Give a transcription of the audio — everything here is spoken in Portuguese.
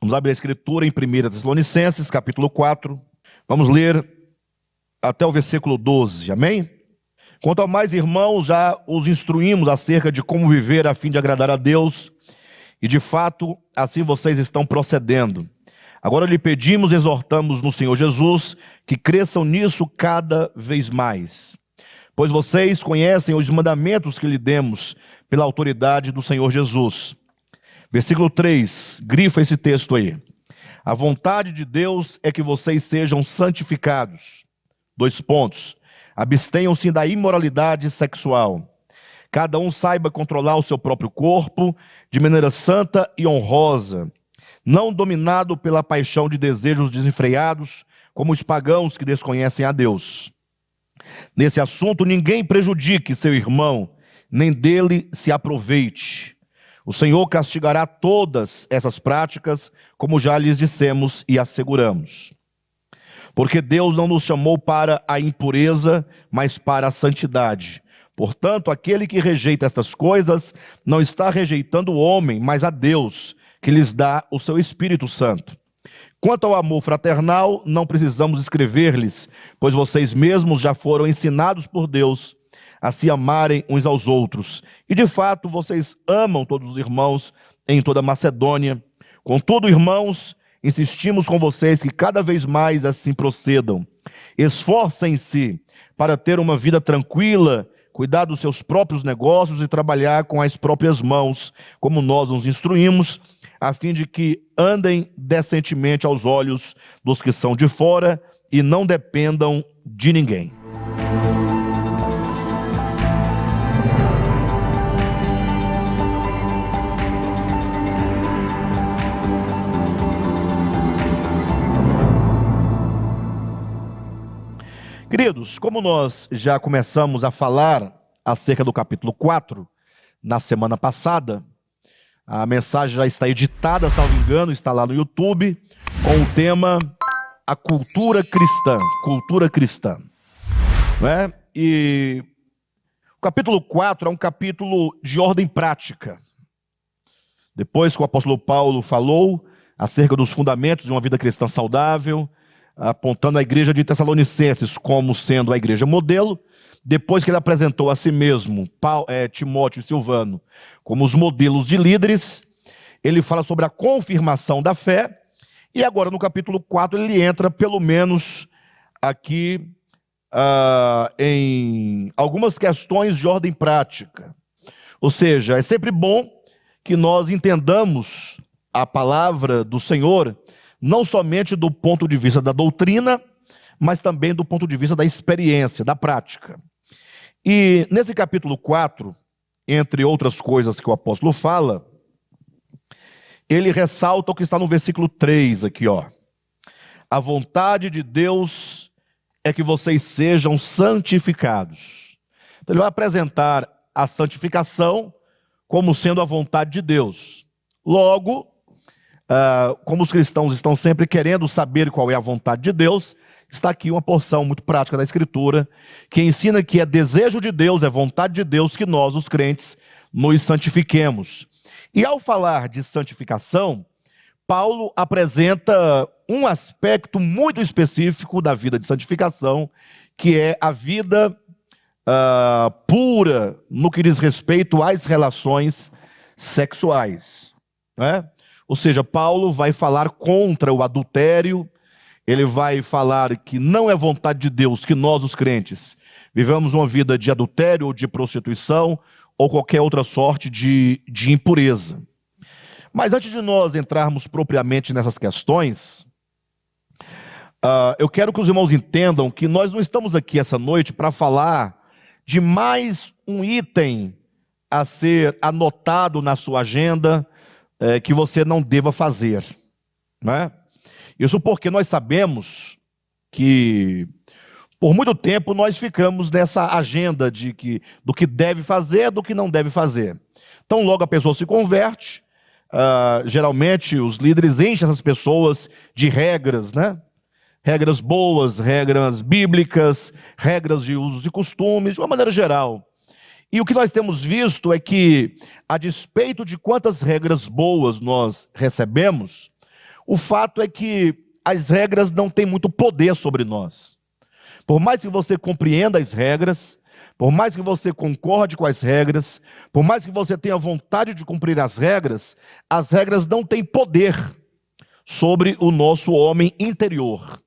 Vamos abrir a escritura em 1 Tessalonicenses, capítulo 4. Vamos ler até o versículo 12, amém? Quanto ao mais, irmãos, já os instruímos acerca de como viver a fim de agradar a Deus, e de fato, assim vocês estão procedendo. Agora lhe pedimos, exortamos no Senhor Jesus, que cresçam nisso cada vez mais. Pois vocês conhecem os mandamentos que lhe demos pela autoridade do Senhor Jesus. Versículo 3, grifa esse texto aí. A vontade de Deus é que vocês sejam santificados. 2 pontos. Abstenham-se da imoralidade sexual. Cada um saiba controlar o seu próprio corpo de maneira santa e honrosa, não dominado pela paixão de desejos desenfreados, como os pagãos que desconhecem a Deus. Nesse assunto, ninguém prejudique seu irmão, nem dele se aproveite. O Senhor castigará todas essas práticas, como já lhes dissemos e asseguramos. Porque Deus não nos chamou para a impureza, mas para a santidade. Portanto, aquele que rejeita estas coisas não está rejeitando o homem, mas a Deus, que lhes dá o seu Espírito Santo. Quanto ao amor fraternal, não precisamos escrever-lhes, pois vocês mesmos já foram ensinados por Deus a se amarem uns aos outros. E de fato, vocês amam todos os irmãos em toda a Macedônia. Contudo, irmãos, insistimos com vocês que cada vez mais assim procedam. Esforcem-se para ter uma vida tranquila, cuidar dos seus próprios negócios e trabalhar com as próprias mãos, como nós nos instruímos, a fim de que andem decentemente aos olhos dos que são de fora e não dependam de ninguém. Queridos, como nós já começamos a falar acerca do capítulo 4, na semana passada, a mensagem já está editada, salvo engano, está lá no YouTube, com o tema A Cultura Cristã. Cultura Cristã. Né? E o capítulo 4 é um capítulo de ordem prática. Depois que o apóstolo Paulo falou acerca dos fundamentos de uma vida cristã saudável, apontando a igreja de Tessalonicenses como sendo a igreja modelo, depois que ele apresentou a si mesmo, Timóteo e Silvano, como os modelos de líderes, ele fala sobre a confirmação da fé, e agora no capítulo 4 ele entra pelo menos aqui em algumas questões de ordem prática. Ou seja, é sempre bom que nós entendamos a palavra do Senhor, não somente do ponto de vista da doutrina, mas também do ponto de vista da experiência, da prática. E nesse capítulo 4, entre outras coisas que o apóstolo fala, ele ressalta o que está no versículo 3 aqui, ó. A vontade de Deus é que vocês sejam santificados. Então ele vai apresentar a santificação como sendo a vontade de Deus. Logo, como os cristãos estão sempre querendo saber qual é a vontade de Deus, está aqui uma porção muito prática da Escritura, que ensina que é desejo de Deus, é vontade de Deus que nós, os crentes, nos santifiquemos. E ao falar de santificação, Paulo apresenta um aspecto muito específico da vida de santificação, que é a vida pura no que diz respeito às relações sexuais, né? Ou seja, Paulo vai falar contra o adultério, ele vai falar que não é vontade de Deus que nós, os crentes, vivamos uma vida de adultério ou de prostituição ou qualquer outra sorte de impureza. Mas antes de nós entrarmos propriamente nessas questões, eu quero que os irmãos entendam que nós não estamos aqui essa noite para falar de mais um item a ser anotado na sua agenda, que você não deva fazer, né? Isso porque nós sabemos que por muito tempo nós ficamos nessa agenda do que deve fazer, do que não deve fazer. Então logo a pessoa se converte, geralmente os líderes enchem essas pessoas de regras, né? Regras boas, regras bíblicas, regras de usos e costumes, de uma maneira geral. E o que nós temos visto é que, a despeito de quantas regras boas nós recebemos, O fato é que as regras não têm muito poder sobre nós. Por mais que você compreenda as regras, por mais que você concorde com as regras, por mais que você tenha vontade de cumprir as regras não têm poder sobre o nosso homem interior.